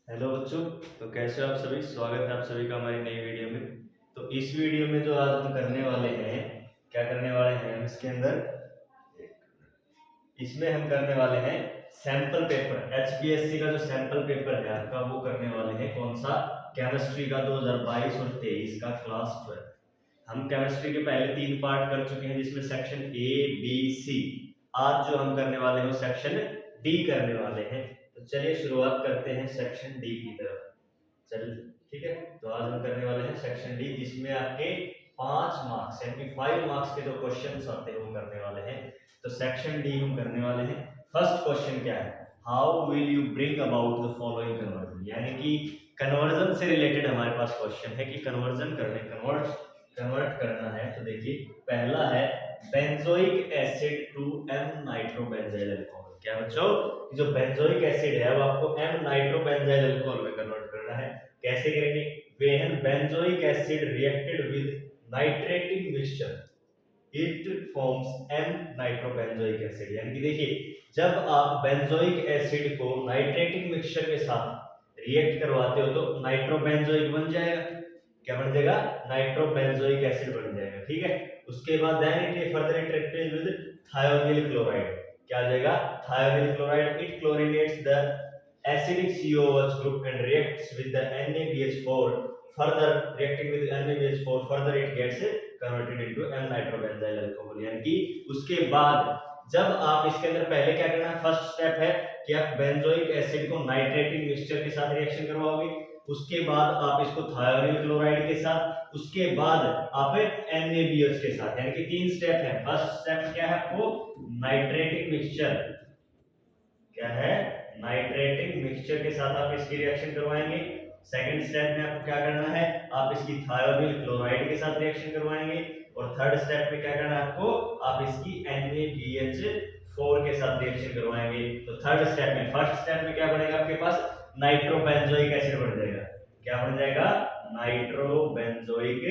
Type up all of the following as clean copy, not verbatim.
Hello बच्चों। तो कैसे हो आप सभी। स्वागत है आप सभी का हमारी नई वीडियो में। तो इस वीडियो में जो आज हम करने वाले हैं, क्या करने वाले हैं हम इसके अंदर, इसमें हम करने वाले हैं सैंपल पेपर। एचपीएससी का जो सैंपल पेपर है आपका वो करने वाले हैं। कौन सा? केमिस्ट्री का 2022 और 23 का क्लास 12। हम केमिस्ट्री के पहले 3 पार्ट कर चुके हैं जिसमें सेक्शन ए बी सी। आज जो हम करने वाले हैं वो सेक्शन डी करने वाले हैं। तो चलिए शुरुआत करते हैं सेक्शन डी की तरफ। चल ठीक है। तो आज हम करने वाले हैं सेक्शन डी जिसमें आपके 5 मार्क्स यानी 5 मार्क्स के जो क्वेश्चन आते हैं वो करने वाले हैं। तो सेक्शन डी हम करने वाले हैं। फर्स्ट क्वेश्चन क्या है? How will you bring about the following conversion, यानी कि कन्वर्जन से रिलेटेड हमारे पास क्वेश्चन है कि कन्वर्ट करना है। तो देखिए पहला है benzoic acid to M nitrobenzyl alcohol. क्या बच्चों? जो बेंजोइक एसिड है वो आपको एम नाइट्रोबेंजाइल अल्कोहल में कन्वर्ट करना है। कैसे करेंगे? When benzoic acid reacted with nitrating mixture it forms M nitrobenzoic acid. यानी कि देखिए जब आप बेंजोइक एसिड को नाइट्रेटिक मिक्सचर के साथ रिएक्ट करवाते हो तो नाइट्रोबेंजोइक बन जाएगा। क्या बन जाएगा? नाइट्रोबेंजोइक एसिड बन जाएगा। ठीक है। उसके बाद then it further interacted with thionyl chloride. क्या हो जाएगा? Thionyl chloride. It chlorinates the acidic COH group and reacts with the NaBH4. Further reacting with NaBH4, further it gets converted into M nitrobenzyl alcohol। यानी कि उसके बाद जब आप इसके अंदर पहले क्या करना है, फर्स्ट स्टेप है कि आप बेंजोइक एसिड को नाइट्रेटिक मिक्सचर के साथ रिएक्शन करवाओगे। उसके बाद आप इसको थायोनिल क्लोराइड के साथ, उसके बाद आप NaBH के साथ, यानी कि 3 स्टेप है। फर्स्ट स्टेप क्या है आपको? नाइट्रेटिक मिक्सचर। क्या है? नाइट्रेटिक मिक्सचर के साथ आप इसकी रिएक्शन करवाएंगे। सेकंड स्टेप में आपको क्या करना है? आप इसकी थायोनिल क्लोराइड के साथ रिएक्शन करवाएंगे। और थर्ड स्टेप में क्या करना है आपको? आप इसकी NaBH4 के साथ रिएक्शन करवाएंगे। तो थर्ड स्टेप में, फर्स्ट स्टेप में क्या बनेगा आपके पास? नाइट्रोबेंजोइक एसिड बन जाएगा। क्या बन जाएगा? Nitrobenzoic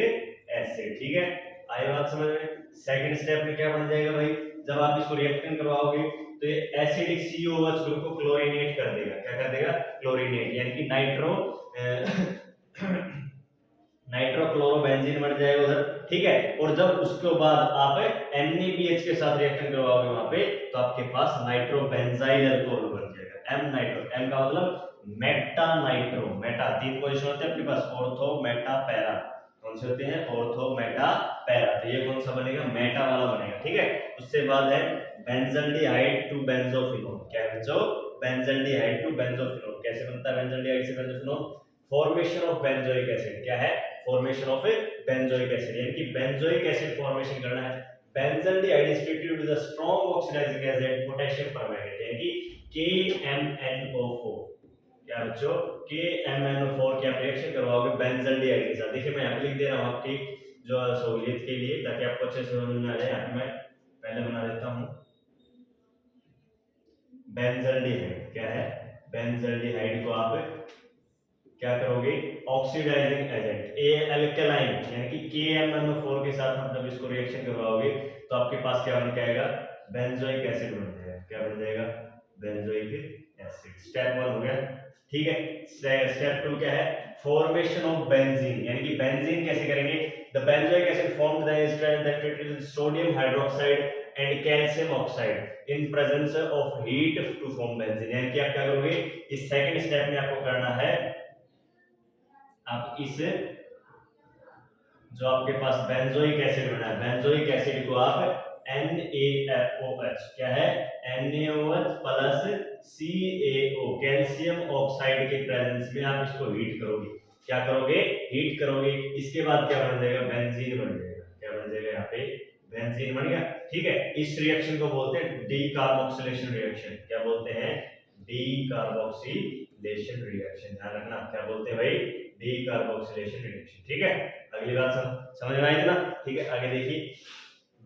acid. ठीक है, आई बात समझ में? सेकंड स्टेप में क्या बन जाएगा भाई? जब आप इसको रिएक्शन करवाओगे तो ये एसिडिक COH ग्रुप को क्लोरिनेट कर देगा। क्या कर देगा? क्लोरिनेट, यानी कि नाइट्रोक्लोरोबेंजीन बन जाएगा उधर। ठीक है। और जब उसके बाद आप NaBH के साथ रिएक्शन करवाओगे वहां पे तो आपके पास नाइट्रोबेंजाइल अल्कोहल बन जाएगा। एम नाइट्रो, एम का मतलब मेटा नाइट्रो। मेटा 3 पोजीशन होते हैं अपने पास, ऑर्थो मेटा पैरा। कौन से होते हैं? Ortho Meta para. तो ये कौन सा बनेगा? मेटा वाला बनेगा। ठीक है। उससे बाद है बेंजल्डिहाइड टू बेंजोफिनोल। क्या है बच्चों? Benzaldehyde to benzophenol. कैसे बनता है बेंजल्डिहाइड से benzophenol? Formation of benzoic acid. क्या है? फॉर्मेशन ऑफ बेंजोइक एसिड, यानी कि बेंजोइक एसिड फॉर्मेशन करना है। Benzaldehyde is treated with a strong oxidising agent potassium permanganate, यानी कि KMnO4। क्या बच्चों? KMnO4 की आप रिएक्शन करवाओगे बेंजल्डिहाइड के साथ। देखिए मैं यहाँ पे लिख दे रहा हूँ आपकी जो सहूलियत के लिए, ताकि आपको अच्छे से समझ में आ जाए। यहाँ पे मैं पहले बना देता हूँ बेंजल्डिहाइड। क्या है? बेंजल्डिहाइड को आप क्या करोगे? ऑक्सीडाइजिंग एजेंट, ए अल्कलाइन, यानी कि KMnO4 के साथ आप जब इसको रिएक्शन करवाओगे तो आपके पास क्या बन जाएगा? बेंजोइक एसिड बन जाएगा। क्या बन जाएगा? Benzoic acid. स्टेप 1 हो गया। ठीक है। स्टेप 2 क्या है? फॉर्मेशन ऑफ बेंजीन, यानी कि बेंजीन कैसे करेंगे? The benzoic acid formed the instant that it is sodium hydroxide and calcium oxide in presence of heat to form benzene. यानी कि आप क्या करोगे? इस सेकंड स्टेप में आपको करना है, आप इस जो आपके पास बेंजोइक एसिड बना है, बेंजोइक एसिड को आप NaOH, क्या है? NaOH plus CaO, calcium oxide के प्रेजेंस में आप इसको हीट करोगे। क्या करोगे? हीट करोगे। इसके बाद क्या बन जाएगा? बेंजीन बन जाएगा। क्या बन जाएगा? यहाँ पे बेंजीन बन गया। ठीक है। इस रिएक्शन को बोलते हैं डीकार्बोक्सिलेशन रिएक्शन। क्या बोलते हैं? Decarboxylation reaction. ध्यान रखना, क्या बोलते हैं भाई? Decarboxylation reaction. ठीक है। अगली बात समझ में आई ना? ठीक है, आगे देखिए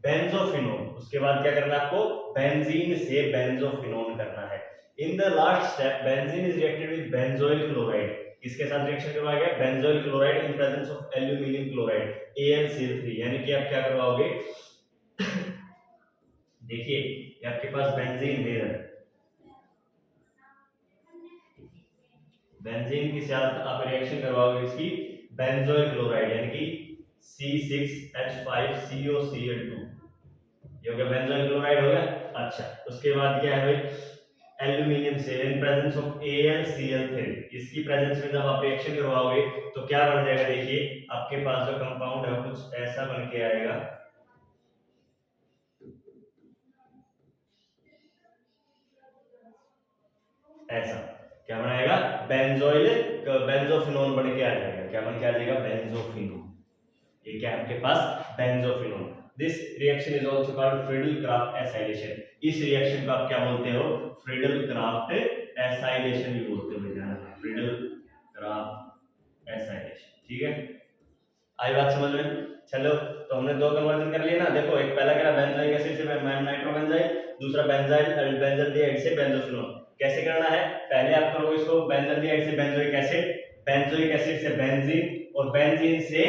बेंजोफिनोल। उसके बाद क्या करना है आपको? बेंजीन से बेंजोफिनोल करना है। In the last step benzene is reacted with benzoyl chloride. किसके साथ रिएक्शन करवाया गया? Benzoyl chloride in presence of aluminium chloride AlCl3। यानी कि आप क्या करवाओगे? देखिए ये आपके पास बेंजीन है, बेंजीन के साथ आप रिएक्शन करवाओगे इसकी बेंजोइल क्लोराइड यानी कि C6H5COCl2, ये हो गया बेंजोइल क्लोराइड हो गया। अच्छा, उसके बाद क्या है भाई, एल्यूमिनियम से इन प्रेजेंस ऑफ AlCl3, इसकी प्रेजेंस में जब आप रिएक्शन करवाओगे तो क्या बन जाएगा, देखिए आपके पास जो कंपाउंड है कुछ ऐसा बन के आएगा, ऐसा क्या बनाएगा, बेंजोइल बेंजोफिनोन बन के आ जाएगा। क्या बन के आ जाएगा, बेंजोफिनोन। ये क्या है आपके पास, benzophenone. This reaction is also called Friedel Crafts acylation. इस रिएक्शन को आप क्या बोलते हो, फ्रीडल-क्राफ्ट एसाइलेशन भी बोलते हो बेटा, फ्रीडल-क्राफ्ट एसाइलेशन। ठीक है, आई बात समझ में। चलो, तो हमने दो कन्वर्जन कर लिए ना। देखो, एक पहला क्या, बेंजोइक एसिड से नाइट्रोबेंजाइल, दूसरा बेंजाइल बेंजल्डिहाइड से बेंजोफिनोन। कैसे करना है, पहले आप करोगे इसको बेंजल्डिहाइड से बेंजोइक एसिड, बेंजोइक एसिड से बेंजीन, और बेंजीन से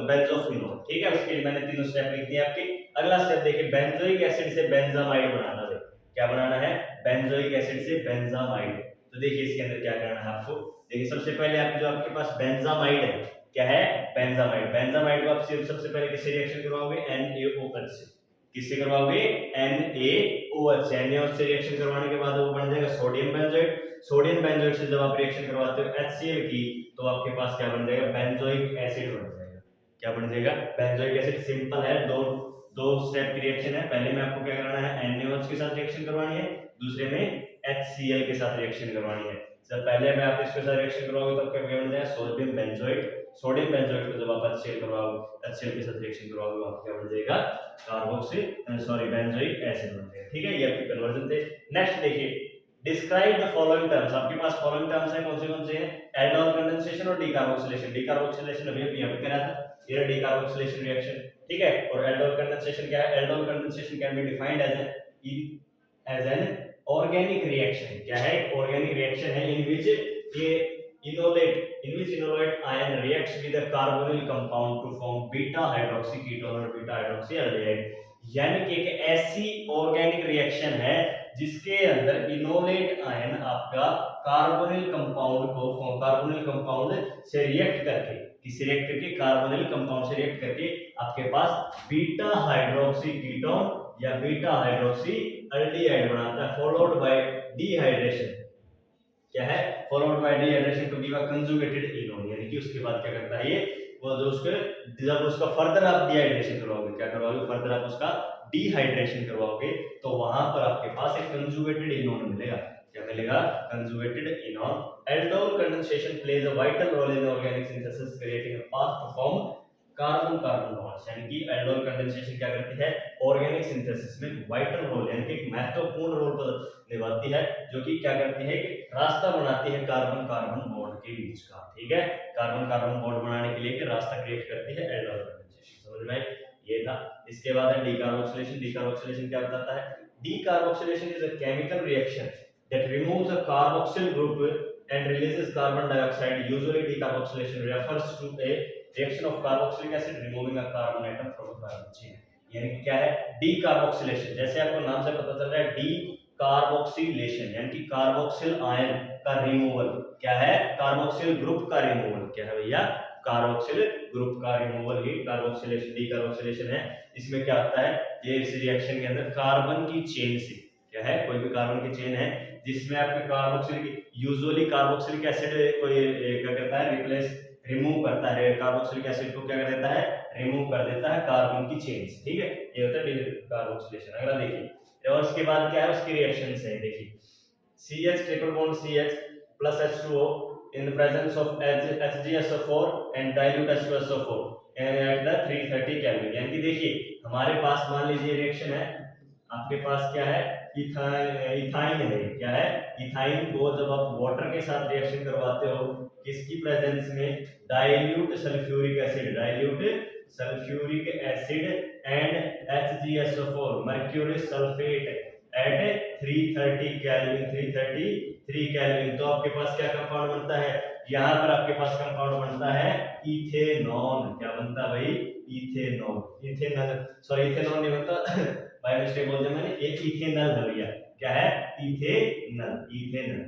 बेंजोफिनोन। ठीक है, उसके लिए मैंने तीनों स्टेप लिख दिए आपके। अगला स्टेप देखिए, बेंजोइक एसिड से बेंजामाइड बनाना है। क्या बनाना है, बेंजोइक एसिड से बेंजामाइड। तो देखिए इसके अंदर क्या करना है आपको। देखिए, सबसे पहले आप जो आपके पास बेंजामाइड है, क्या है, बेंजामाइड। बेंजामाइड को आप सबसे पहले किससे रिएक्शन करवाओगे, NaOH से। किससे करवाओगे, NaOH से। NaOH से रिएक्शन करवाने के बाद वो बन जाएगा सोडियम बेंजोइड। सोडियम बेंजोइड से जब आप रिएक्शन करवाते हो HCl की, तो आपके पास क्या बन जाएगा, बेंजोइक एसिड बन जाएगा। क्या बन जाएगा, बेंजोइक एसिड। सिंपल है, दो दो स्टेप की रिएक्शन है। पहले में आपको क्या करना है, NaOH के साथ रिएक्शन करवानी है, दूसरे में HCl के साथ रिएक्शन करवानी है। जब पहले में आप इसके साथ रिएक्शन करवाओगे तो क्या बन जाएगा, सोडियम बेंजोइड। सोडियम बेंजोइड को जब आप HCl करवाओगे, HCl के साथ रिएक्शन करवाओगे, आपको क्या बन जाएगा, कार्बोक्सिल सॉरी बेंजोइक एसिड बन जाएगा। ठीक है, ये आपके कन्वर्जन थे। नेक्स्ट देखिए, डिस्क्राइब द फॉलोइंग टर्म्स। आपके पास फॉलोइंग टर्म्स हैं, कौन से हैं, एल्डोल कंडेंसेशन और डीकार्बोक्सिलेशन। डीकार्बोक्सिलेशन अभी अभी यहां पे करा था, ये डीकार्बोक्सिलेशन रिएक्शन। ठीक है, और एल्डोल कंडेंसेशन क्या है, aldol condensation can be defined as an organic reaction. क्या है, ऑर्गेनिक रिएक्शन है इन विच ये enolate ion reacts with a carbonyl compound to form beta hydroxy ketone और बीटा हाइड्रोक्सी एल्डिहाइड। यानी कि एक ऐसी ऑर्गेनिक रिएक्शन है जिसके अंदर इनोलेट आयन आपका कार्बोनिल कंपाउंड से रिएक्ट करके, किससे रिएक्ट करके, कार्बोनिल कंपाउंड से रिएक्ट करके आपके पास बीटा हाइड्रोक्सी कीटोन या बीटा हाइड्रोक्सी एल्डिहाइड बनाता है, फॉलोड बाय डिहाइड्रेशन। क्या है, followed by dehydration to give a conjugated enone. यानी कि उसके बाद क्या करता है ये, वो जो उसके जब उसका फर्दर आप डिहाइड्रेशन करवाओगे, क्या करवाओगे, फर्दर आप उसका डिहाइड्रेशन करवाओगे, तो वहां पर आपके पास एक कंजुगेटेड ईनोन मिलेगा। क्या मिलेगा, conjugated enone. Aldol condensation plays a vital role in organic synthesis, creating a path to form carbon carbon bonds. यानी कि एल्डोल कंडेंसेशन क्या करती है, ऑर्गेनिक सिंथेसिस में वाइटल रोल यानी कि महत्वपूर्ण रोल निभाती है, जो कि क्या करती है कि रास्ता बनाती है कार्बन कार्बन बॉन्ड के बीच का। ठीक है, कार्बन कार्बन बॉन्ड बनाने के लिए रास्ता क्रिएट करती है एल्डोल कंडेंसेशन। समझ में आई, ये था। इसके बाद है डीकार्बोक्सिलेशन। डीकार्बोक्सिलेशन क्या बताता है, decarboxylation is a chemical reaction that removes a carboxyl group and releases carbon dioxide. Usually decarboxylation refers to a reaction of carboxylic acid removing a carbon atom from a carbon chain. यानी कि क्या है, decarboxylation. जैसे आपको नाम से पता चल रहा है, डी कार्बोक्सिलेशन यानी कि कार्बोक्सिल आयन का रिमूवल। क्या है, कार्बोक्सिल ग्रुप का रिमूवल। क्या है भैया, कार्बोक्सिल ग्रुप का रिमूवल ही कार्बोक्सिलेशन डीकार्बोक्सिलेशन है। इसमें क्या होता है, ये इस रिएक्शन के अंदर कार्बन की चेन से, क्या है, कोई भी कार्बन की चेन है जिसमें आपके कार्बोक्सिलिक, यूजुअली कार्बोक्सिलिक एसिड कोई क्या करता है, रिप्लेस रिमूव करता है, कार्बोक्सिलिक एसिड को क्या कर देता है, रिमूव कर देता है कार्बन की चेन से। ठीक है, ये होता है कार्बोक्सिलेशन। अगला देखिए, और उसके बाद क्या है, उसकी रिएक्शन है। देखिए, CH triple bond CH plus H2O in the presence of HgSO4 and dilute H2SO4 at the 330 Kelvin। यानी कि देखिए हमारे पास मान लीजिए रिएक्शन है, आपके पास क्या है, इथाइन है। क्या है, इथाइन को जब आप वाटर के साथ रिएक्शन करवाते हो, किसकी प्रेजेंस में, dilute sulphuric acid, and HgSO4 mercury sulphate at 330 Kelvin, 333 Kelvin. तो आपके पास क्या कंपाउंड बनता है, यहाँ पर आपके पास कंपाउंड बनता है इथेनॉन। क्या बनता है भाई, इथेनॉल। इथेनॉल, सॉरी इथेनॉल नहीं बनता बाय मिस्टेक बोल दिया मैंने, ये इथेनॉल है भैया। क्या है, इथेनॉल। इथेनॉल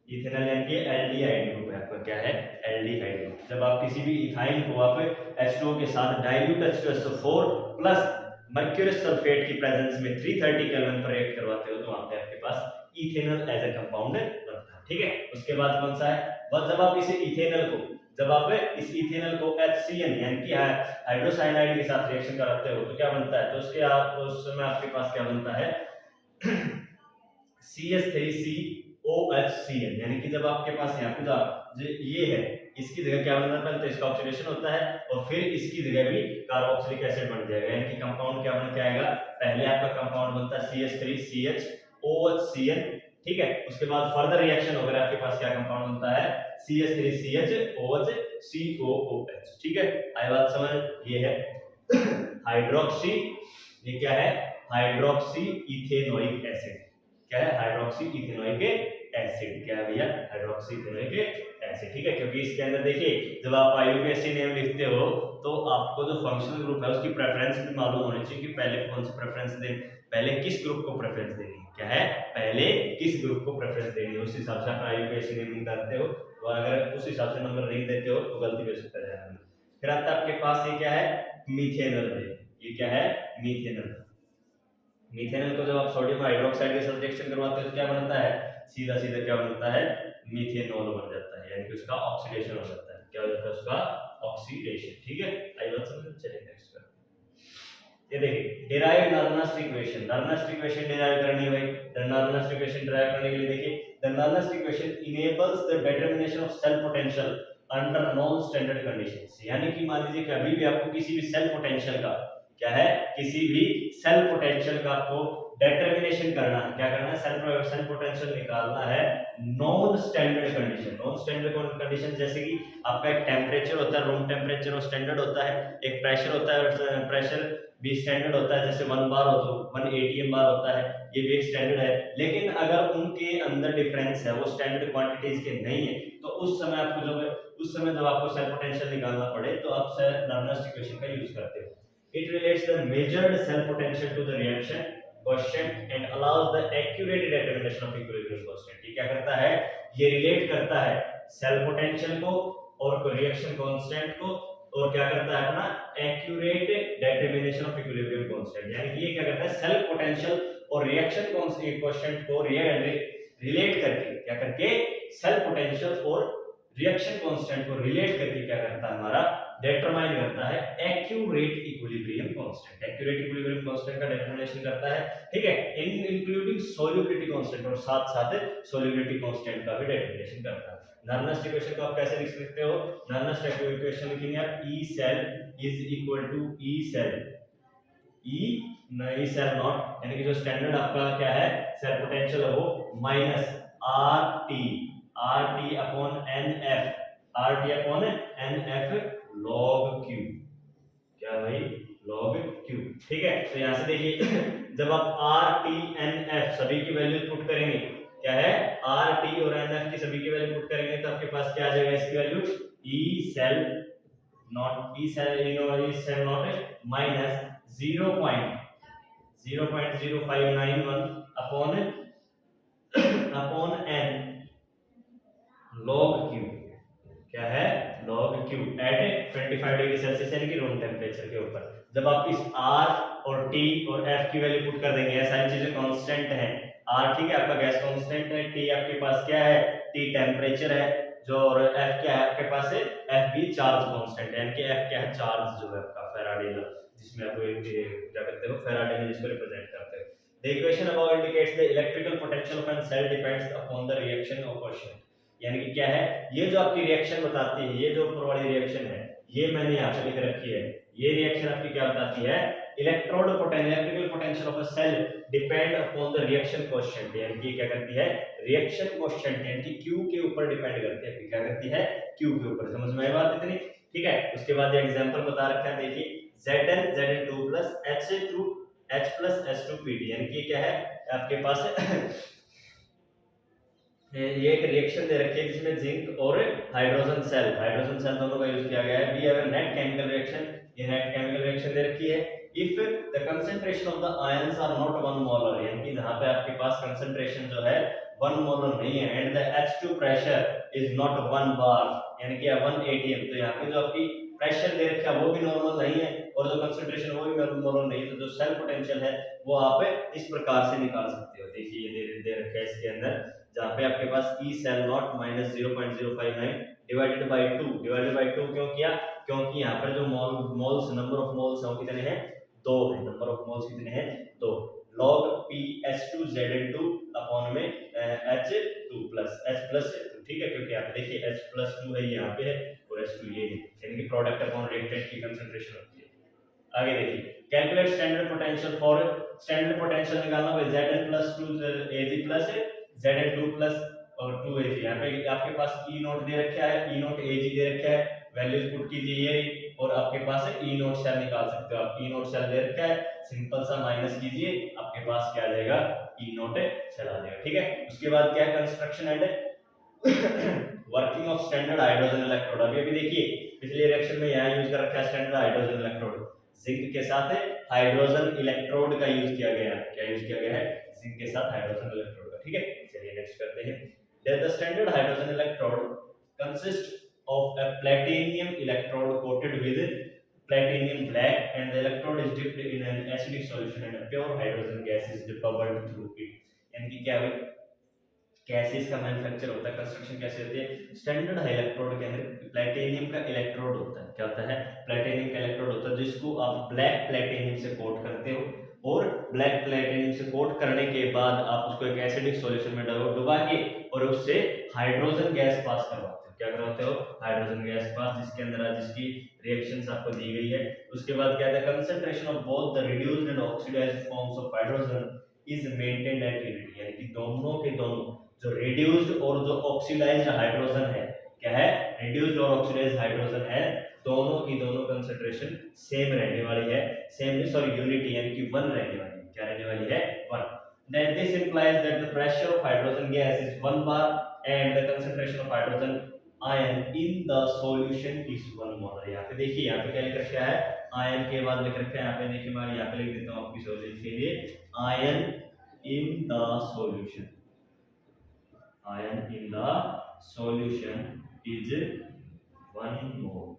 इथेनॉल यानी कि एल्डिहाइड ग्रुप है आपका, क्या है एल्डिहाइड ग्रुप। जब आप किसी भी इथाइन को आप H2O के साथ dilute H2SO4 plus mercurous sulphate की प्रेजेंस में 330 केल्विन पर रिएक्ट करवाते हो तो वहां पे आपके पास इथेनॉल एज अ कंपाउंड बनता है, ठीक है। उसके बाद कौन सा है, बस जब आप इसे इथेनॉल को, जब आप इस इथेनॉल को HCN यानी कि हाइड्रोसाइनाइड के साथ रिएक्शन कराते हो तो क्या बनता है, तो उसके आप उस समय आपके पास क्या बनता है CH3COHCN, यानी कि जब आपके पास यहाँ पे जो ये है इसकी जगह क्या बनता है, पहले तो इसका ऑक्सीडेशन होता है और फिर इसकी जगह भी कार्बोक्सिलिक एसिड बन जाएगा, यानी कि कंपाउंड क्या बन के आएगा, पहले आपका कंपाउंड बनता है CH3CHOHCN, ठीक है। उसके बाद फर्दर रिएक्शन वगैरह आपके पास क्या कंपाउंड बनता है CH3CHOHCOOH, ठीक है। आई बात समझ, ये है हाइड्रोक्सी, ये क्या है हाइड्रोक्सी इथेनोइक एसिड, क्या है हाइड्रोक्सी इथेनोइक एसिड, क्या है भैया हाइड्रोक्सी इथेनोइक एसिड, ठीक है। क्योंकि इसके अंदर देखिए जब आप आयु एसिड नेम लिखते हो तो आपको जो फंक्शनल ग्रुप है उसकी प्रेफरेंस भी मालूम होनी चाहिए कि पहले कौन सी प्रेफरेंस देनी, पहले किस ग्रुप को प्रेफरेंस देनी है, क्या है पहले किस ग्रुप को प्रेफरेंस देनी है, उस हिसाब से आप आयु एसिड नेम करते हो, तो अगर उस हिसाब से नंबर नहीं देते हो तो गलती हो सकता है। फिर आता है आपके पास ये क्या है मीथेनॉल है, ये क्या है मीथेनॉल। मीथेनॉल को जब आप सोडियम हाइड्रोक्साइड के साथ रिएक्शन करवाते हो तो क्या बनता है, सीधा सीधा क्या बनता है मीथेनॉल बन जाता है, यानी कि उसका ऑक्सीडेशन हो जाता है, क्या हो जाता है उसका ऑक्सीडेशन, ठीक है। आई बात समझ में, चलिए नेक्स्ट करते हैं। ये देखिए डिराइव नॉर्मलिस्ट इक्वेशन, नॉर्मलिस्ट इक्वेशन डिराइव करनी है भाई, नॉर्मलिस्ट इक्वेशन डिराइव करने के लिए देखिए the normalist equation enables the determination of cell potential under non standard conditions, यानी कि मान लीजिए कभी भी आपको किसी भी सेल पोटेंशियल का, क्या है किसी भी सेल पोटेंशियल का आपको डिटरमिनेशन करना है, क्या करना है सेल पोटेंशियल निकालना है non standard condition, non standard condition जैसे कि आपका एक टेम्परेचर होता है रूम टेम्परेचर और स्टैंडर्ड होता है, एक प्रेशर होता है प्रेशर भी स्टैंडर्ड होता है, जैसे 1 बार हो तो 1 ATM बार होता है, ये भी एक स्टैंडर्ड है। लेकिन अगर उनके अंदर डिफरेंस है वो स्टैंडर्ड क्वांटिटीज के नहीं है तो उस समय आपको जब आपको सेल पोटेंशियल निकालना पड़े तो आप नॉर्मलिस्ट इक्वेशन का यूज करते हो। It relates the measured cell potential to the reaction quotient and allows the accurate determination of equilibrium constant। ये क्या करता है, ये रिलेट करता है सेल पोटेंशियल को और रिएक्शन कांस्टेंट को, और क्या करता है अपना accurate determination of equilibrium constant, यानी कि ये क्या करता है सेल पोटेंशियल और रिएक्शन कांस्टेंट को रिलेट करके, क्या करके सेल पोटेंशियल और रिएक्शन कांस्टेंट को रिलेट करके क्या करता है हमारा डिटरमाइन करता है accurate equilibrium constant, accurate equilibrium constant का डिटरमिनेशन करता है, ठीक है, इंक्लूडिंग सोल्युबिलिटी कांस्टेंट और साथ साथ सोल्युबिलिटी कांस्टेंट का भी डिटरमिनेशन करता है। नॉर्मलिस्ट इक्वेशन को आप कैसे लिख सकते हो, नॉर्मलिस्ट इक्वेशन लिखेंगे आप E cell is equal to E cell E cell nought, यानी कि जो स्टैंडर्ड आपका क्या है सेल पोटेंशियल है वो minus RT upon NF log Q, क्या भाई log Q, ठीक है। तो यहां से देखिए जब आप RT NF सभी की वैल्यू पुट करेंगे, क्या है RT और NF की सभी की वैल्यू पुट करेंगे तो आपके पास क्या आ जाएगा इसकी value E cell not minus 0.0591 upon n log Q, क्या है log Q at 25 degree Celsius यानी कि रूम टेम्परेचर के ऊपर। जब आप इस R और T और F की वैल्यू पुट कर देंगे, ये सारी चीजें कांस्टेंट हैं, R ठीक है आपका गैस कांस्टेंट है, T आपके पास क्या है T टेम्परेचर है जो, और F क्या है आपके पास है F भी चार्ज कांस्टेंट है, यानी कि F क्या है चार्ज जो है आपका फैराडे लॉ, जिसमें आप क्या करते हो फैराडे में जिसको रिप्रेजेंट करते हो। The equation above indicates the electrical potential of a cell depends upon the reaction of quotient, यानी कि क्या है ये जो आपकी रिएक्शन बताती है, ये जो ऊपर वाली रिएक्शन है ये मैंने यहाँ पे लिख रखी है, ये रिएक्शन आपकी क्या बताती है electrical potential of a cell depend upon the reaction coefficient, यानी कि क्या करती है रिएक्शन कोएफिशिएंट यानी कि Q के ऊपर डिपेंड करती है, क्या करती है Q के ऊपर। समझ में आई बात इतनी, ठीक है। उसके बाद एग्जांपल बता रखा है देखिए Zn Zn2 H+H2PD, यानी कि क्या है आपके पास ये एक रिएक्शन दे रखी है जिसमें जिंक और हाइड्रोजन सेल दोनों का यूज किया गया है। We have a net chemical reaction, ये नेट केमिकल रिएक्शन दे रखी है। If the concentration of the ions are not 1 molar, यानी कि जहां पे आपके पास कंसंट्रेशन जो है 1 मोलर नहीं है। And the H2 pressure is not 1 बार, यानी कि 1 atm। तो यहाँ पे जो आपकी प्रेशर दे रखा है वो भी नॉर्मल नहीं है और जो कंसंट्रेशन वो भी नॉर्मल नहीं है। तो जो सेल पोटेंशियल है वो आप इस प्रकार से निकाल सकते हो। देखिए ये दे रखा है इसके अंदर, जहाँ पे आपके पास E cell not minus 0.059 divided by 2 क्यों किया? क्योंकि यहाँ पर जो मोल्स नंबर ऑफ मोल्स है वो कितने हैं? 2 है। नंबर ऑफ मोल्स कितने हैं? 2। log p H2 Zn2 upon में H2 प्लस H प्लस, ठीक है, क्योंकि यहाँ पे देखिए H प्लस 2 है यहाँ पे है और H2 ये है, यानी कि प्रोडक्ट अपॉन रिएक्टेंट की कंसंट्रेशन होती है। आगे देखिए, calculate standard potential for, standard potential निकालना है Zn plus 2 Ag plus Zn2 plus और 2 Ag। यहाँ पे आपके पास E नोट दे रखा है, E नोट Ag दे रखा है, वैल्यूज पुट कीजिए ये, और आपके पास E नोट सेल निकाल सकते हो आप। E नोट सेल दे रखा है, सिंपल सा माइनस कीजिए, आपके पास क्या आ जाएगा? E नोट सेल आ जाएगा। ठीक है, उसके बाद क्या? Construction and working of standard hydrogen electrode. अभी अभी देखिए पिछले रिएक्शन में यहाँ यूज कर रखा है स्टैंडर्ड हाइड्रोजन इलेक्ट्रोड, जिंक के साथ हाइड्रोजन इलेक्ट्रोड का यूज किया गया है। क्या यूज किया गया है? जिंक के साथ हाइड्रोजन इलेक्ट्रोड का। ठीक है, चलिए नेक्स्ट करते हैं। The standard hydrogen electrode consist of a platinum electrode coated with platinum black and the electrode is dipped in an acidic solution and a pure hydrogen gas is bubbled through it। यानी कि क्या भाई, कैसे इसका manufacture होता है, construction कैसे होती है? स्टैंडर्ड इलेक्ट्रोड के अंदर प्लेटिनियम का इलेक्ट्रोड होता है। क्या होता है? प्लेटिनियम का इलेक्ट्रोड होता है, जिसको आप ब्लैक प्लेटिनियम से कोट करते हो, और ब्लैक प्लेटिनियम से कोट करने के बाद आप उसको एक एसिडिक सॉल्यूशन में डुबा के और उससे हाइड्रोजन गैस पास करवाते हो। क्या करवाते हो? हाइड्रोजन गैस पास, जिसके अंदर जिसकी रिएक्शंस आपको दी गई है। उसके बाद क्या है? Concentration of both the reduced and oxidised forms of hydrogen is maintained at unity, यानी कि दोनों के दोनों जो रिड्यूस्ड और जो ऑक्सीडाइज्ड हाइड्रोजन है, क्या है? रिड्यूस्ड और ऑक्सीडाइज्ड हाइड्रोजन है, दोनों की दोनों कंसंट्रेशन सेम रहने वाली है। सेम नहीं, सॉरी, यूनिटी, यानी कि 1 रहने वाली है। क्या रहने वाली है? 1। Then this implies that the pressure of hydrogen gas is 1 bar and the concentration of hydrogen ion in the solution is 1 molar। यहाँ पे देखिए, यहाँ पे क्या लिख रखा है? आयन के बाद लिख रखा है, यहाँ पे देखिए मैं यहाँ पे लिख देता हूँ आपकी सॉल्यूशन के लिए, ion in the solution, ion in the solution is 1 mole।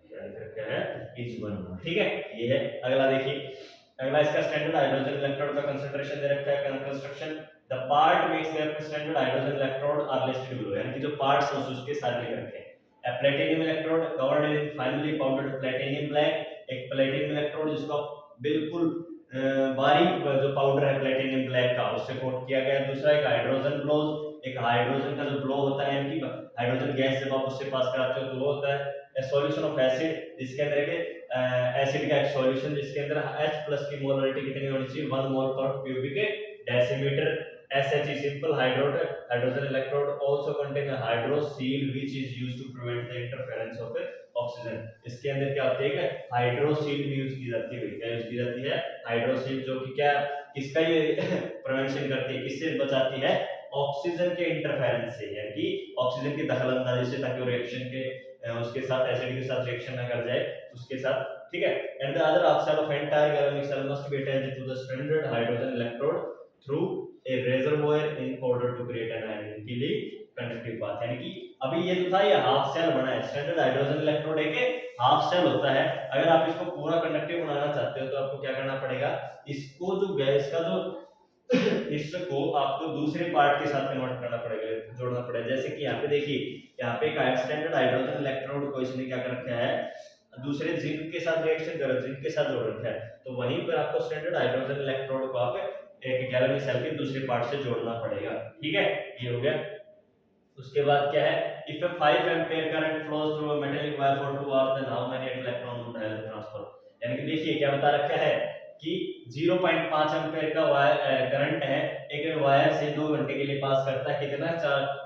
क्या लिख रखा है? is 1 mole। ठीक है, ये है। अगला देखिए, अगला इसका स्टैंडर्ड हाइड्रोजन इलेक्ट्रोड का कंसंट्रेशन दे रखा है। Construction, the part makes the standard hydrogen electrode are listed below, यानी कि जो पार्ट्स हैं उसके साथ लिख रखे हैं। A platinum electrode covered in finely powdered platinum black, एक platinum electrode जिसको बिल्कुल बारीक जो पाउडर है प्लेटिनियम ब्लैक का, उससे कोट किया गया। दूसरा एक हाइड्रोजन ब्लोज, एक हाइड्रोजन का जो ब्लो होता है, यानी कि हाइड्रोजन गैस जब आप उससे पास कराते हो तो वो होता है। ए सॉल्यूशन ऑफ एसिड, जिसके अंदर एक एसिड का एक सॉल्यूशन, जिसके अंदर H प्लस की मोलरिटी कितनी होनी चाहिए? 1 मोल पर cubic decimetre. SHE simple hydrogen electrode also contain a hydroxyl which is used to prevent the interference of oxygen. इसके अंदर क्या होती है? हाइड्रोक्सिल यूज की जाती है। क्या यूज की जाती है? हाइड्रोक्सिल, जो कि क्या, किसका ये प्रिवेंशन करती है, किससे बचाती है? ऑक्सीजन के इंटरफेरेंस से, यानी कि ऑक्सीजन की दखलंदाजी से, ताकि वो रिएक्शन के उसके साथ एसिड के साथ रिएक्शन ना कर जाए उसके साथ। ठीक है, and the other half cell of entire galvanic cell must be attached to the standard hydrogen electrode through a reservoir in order to create an identically conductive path. यानी कि अभी ये जो था ये हाफ सेल बना है। स्टैंडर्ड हाइड्रोजन इलेक्ट्रोड एक हाफ सेल होता है। अगर आप इसको पूरा कंडक्टिव बनाना चाहते हो तो आपको क्या करना पड़ेगा? इसको जो गैस का जो इसको आपको दूसरे पार्ट के साथ कन्वर्ट करना पड़ेगा, जोड़ना पड़ेगा। जैसे कि यहाँ पे देखिए, यहाँ पे एक स्टैंडर्ड हाइड्रोजन इलेक्ट्रोड को इसने क्या कर रखा है? दूसरे जिंक के साथ रिएक्शन कर, जिंक के साथ जोड़ रखा है। तो वहीं पर आपको स्टैंडर्ड हाइड्रोजन इलेक्ट्रोड को आप एक गैल्वेनिक सेल के दूसरे पार्ट से जोड़ना पड़ेगा। ठीक है, ये हो गया। उसके बाद क्या है? If a 5 ampere current flows through a metallic wire for 2 hours then how many electron would have transfer. यानी कि देखिए क्या बता रखा है कि 0.5 एम्पीयर का वायर करंट है, एक वायर से 2 घंटे के लिए पास करता है,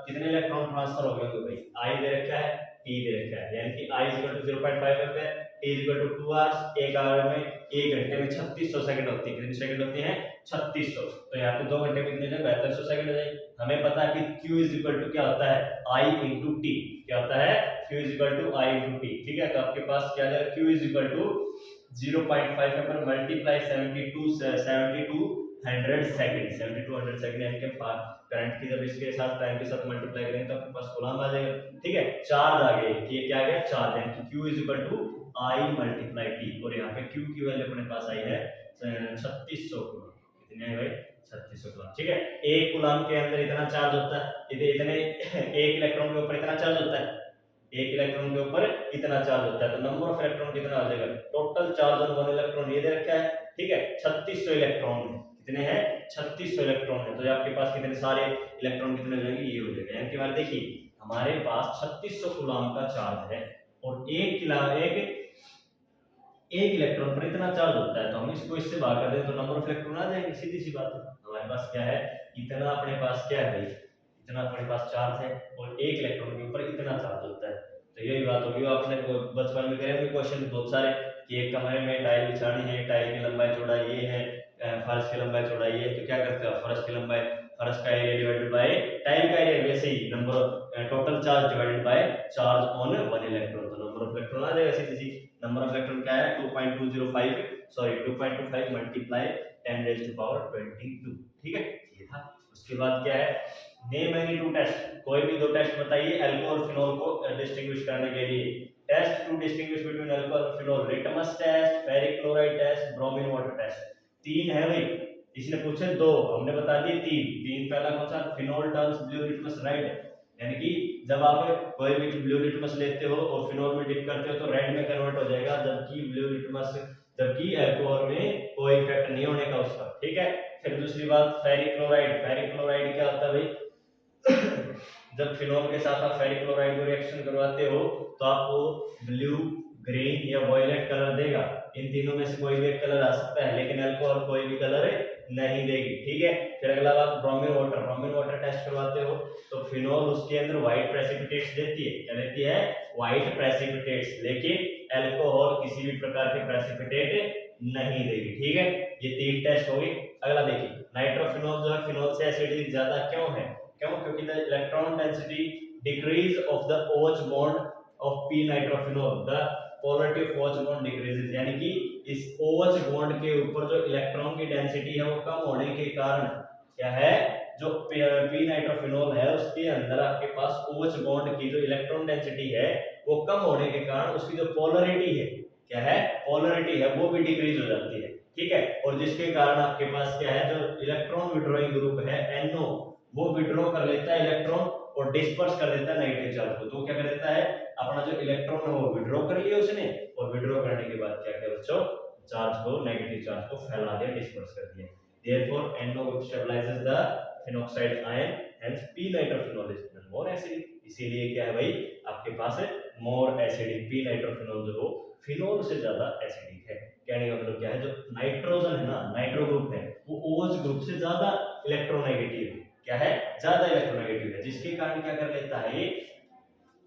कितने इलेक्ट्रॉन ट्रांसफर हो गए होंगे भाई? आई दे रखा है, टी दे रखा है, यानी कि आई 0.5 एम्पीयर, टी 2 आवर्स। एक आवर में, एक घंटे में 3600 सेकंड होती है। कितनी सेकंड होती है? 3600। तो यहाँ पे 2 घंटे में कितने जाए? 7200 सेकंड हो जाएगी। हमें पता है कि Q इज इक्वल टू क्या होता है? I into T. क्या होता है? Q is equal to I into T. ठीक है, तो आपके पास क्या जाएगा? Q is equal to 0.5 ampere multiply 72 100 second, 70 two 100 second यानी कि करंट की जब इसके साथ टाइम के साथ मल्टीप्लाई करेंगे तो आपके पास कूलम्ब आ जाएगा। ठीक है, चार्ज आ गए कि ये क्या आ गया, चार्ज, यानी कि Q is equal to I multiply T, और यहाँ पे Q की वैल्यू अपने पास आई है 3600 कूलम्ब। कितने है भाई, 3600 कूलम्ब। ठीक है, एक कूलम्ब के अंदर इतना चार्ज होता है, इतने एक इलेक्ट्रॉन के ऊपर इतना चार्ज होता है, एक इलेक्ट्रॉन के ऊपर इतना चार्ज होता है, तो नंबर ऑफ इलेक्ट्रॉन कितना आ जाएगा, total charge on one electron ये दे रखा है। ठीक है, 3600 इलेक्ट्रॉन है, कितने हैं, 3600 इलेक्ट्रॉन है, तो आपके पास कितने सारे इलेक्ट्रॉन कितने हो जाएंगे, ये हो जाएगा। यानी कि हमारे देखिए हमारे पास 3600 कूलम्ब का चार्ज है और एक इलेक्ट्रॉन पर इतना चार्ज होता है, तो हम इसको इससे भाग कर दें तो नंबर ऑफ इलेक्ट्रॉन आ जाएंगे, सीधी सी बात है। हमारे पास क्या है, इतना अपने पास क्या है भाई, इतना अपने पास चार्ज है और एक इलेक्ट्रॉन के ऊपर इतना चार्ज होता है। तो यही बात होगी, आपने बचपन में करे होंगे क्वेश्चन बहुत सारे कि एक कमरे में टाइल बिछानी है, टाइल की लंबाई चौड़ाई ये है, फर्श की लंबाई चौड़ाई ये है, तो क्या करते हो, फर्श की लंबाई, फर्श का एरिया डिवाइडेड बाय टाइल का एरिया, वैसे ही number total charge divided by charge on one electron, तो नंबर ऑफ इलेक्ट्रॉन आ जाएगा सीधी सी। नंबर ऑफ इलेक्ट्रॉन क्या है, 2.2 मल्टीप्लाई 10 रेज़ टू पावर 22। ठीक है, ये था। उसके बाद क्या है, नेम एनी टू टेस्ट, कोई भी दो टेस्ट बताइए अल्कोहल और फिनोल को डिस्टिंग्विश करने के लिए। Test to distinguish between alcohol और phenol, litmus test, ferric chloride test, bromine water test. तीन है भाई, इसने पूछे दो, हमने बता दिए तीन। पहला कौन सा, phenol turns blue litmus red, यानी कि जब आप कोई भी ब्लू लिटमस लेते हो और फिनोल में डिप करते हो तो रेड में कन्वर्ट हो जाएगा, जबकि अल्कोहल में कोई इफेक्ट नहीं होने का उसका। ठीक है, फिर दूसरी बात फेरिक क्लोराइड क्या होता है भाई जब फिनोल के साथ आप फेरिक क्लोराइड को रिएक्शन करवाते हो तो आपको ब्लू, ग्रीन या वॉयलेट कलर देगा। इन तीनों में से कोई भी एक कलर आ सकता है, लेकिन अल्कोहल कोई भी कलर नहीं देगी। ठीक है, फिर अगला बात ब्रोमीन वाटर टेस्ट करवाते हो तो फिनोल उसके अंदर व्हाइट प्रेसिपिटेट्स देती है, क्या देती है, व्हाइट प्रेसिपिटेट्स, लेकिन अल्कोहल किसी भी प्रकार के प्रेसिपिटेट नहीं देगी। ठीक है, ये तीन टेस्ट हो गए। अगला देखिए, नाइट्रोफिनोल जो है फिनोल से एसिडिक ज्यादा क्यों है, क्योंकि the electron density decrease of the OH bond of p nitrophenol, the polarity of OH bond decreases, यानी कि इस OH बॉन्ड के ऊपर जो इलेक्ट्रॉन की डेंसिटी है वो कम होने के कारण क्या है, जो p नाइट्रोफिनोल है उसके अंदर आपके पास OH बॉन्ड की जो इलेक्ट्रॉन डेंसिटी है वो कम होने के कारण उसकी जो पोलरिटी है, क्या है, पोलरिटी है वो भी डिक्रीज हो जाती है। ठीक है, और जिसके कारण आपके पास क्या है, जो इलेक्ट्रॉन विड्रॉइंग ग्रुप है NO, वो विड्रॉ कर लेता है इलेक्ट्रॉन और डिस्पर्स कर देता है नेगेटिव चार्ज को। तो क्या कर देता है, अपना जो इलेक्ट्रॉन है वो विड्रॉ कर लिया उसने, और विड्रॉ करने के बाद क्या किया बच्चों, चार्ज को, नेगेटिव चार्ज को फैला दिया, डिस्पर्स कर दिया। Therefore NO stabilizes the phenoxide ion, hence p nitrophenol is more acidic. इसीलिए क्या है भाई, आपके पास है मोर एसिडिक, p नाइट्रोफिनोल जो हो फिनोल से ज्यादा एसिडिक है। कहने का मतलब क्या है, जो नाइट्रोजन है ना, नाइट्रो ग्रुप है, वो OH ग्रुप से ज्यादा इलेक्ट्रोनेगेटिव है, क्या है, ज्यादा इलेक्ट्रोनेगेटिव है, जिसके कारण क्या कर लेता है, ये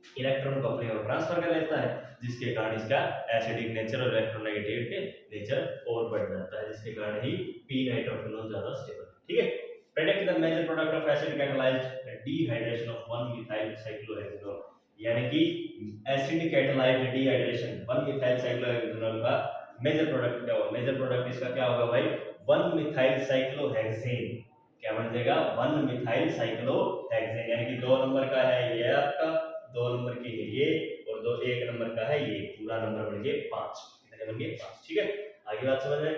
इलेक्ट्रॉन को अपनी ओर ट्रांसफर कर लेता है, जिसके कारण इसका एसिडिक नेचर और इलेक्ट्रोनेगेटिविटी नेचर और बढ़ जाता है, जिसके कारण ही p नाइट्रोफिनोल ज्यादा स्टेबल। ठीक है, predict the major product of acid catalysed dehydration of 1 methyl cyclohexanol, यानी कि acid catalysed dehydration 1 methyl cyclohexanol का मेजर प्रोडक्ट क्या होगा, मेजर प्रोडक्ट इसका क्या होगा भाई, 1 मिथाइल साइक्लोहेक्सेन, क्या बन जाएगा, 1 मिथाइल साइक्लोहेक्सेन, यानी कि 2 नंबर का है ये आपका, 2 नंबर की है ये, और 1 नंबर का है ये, पूरा नंबर बन गए 5, कितने बन गए 5। ठीक है, आगे बात समझ में।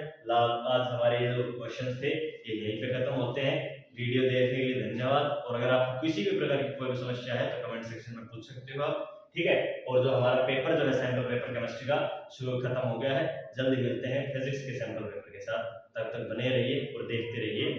आज हमारे ये जो क्वेश्चंस थे ये यहीं पे खत्म होते हैं। वीडियो देखने के लिए धन्यवाद, और अगर आपको किसी भी प्रकार की कोई भी समस्या है तो कमेंट सेक्शन में पूछ सकते हो आप। ठीक है, और जो हमारा पेपर जो है सैंपल पेपर केमिस्ट्री का शुरू खत्म हो गया है, जल्दी मिलते हैं फिजिक्स के सैंपल पेपर के साथ, तब तक बने रहिए और देखते रहिए।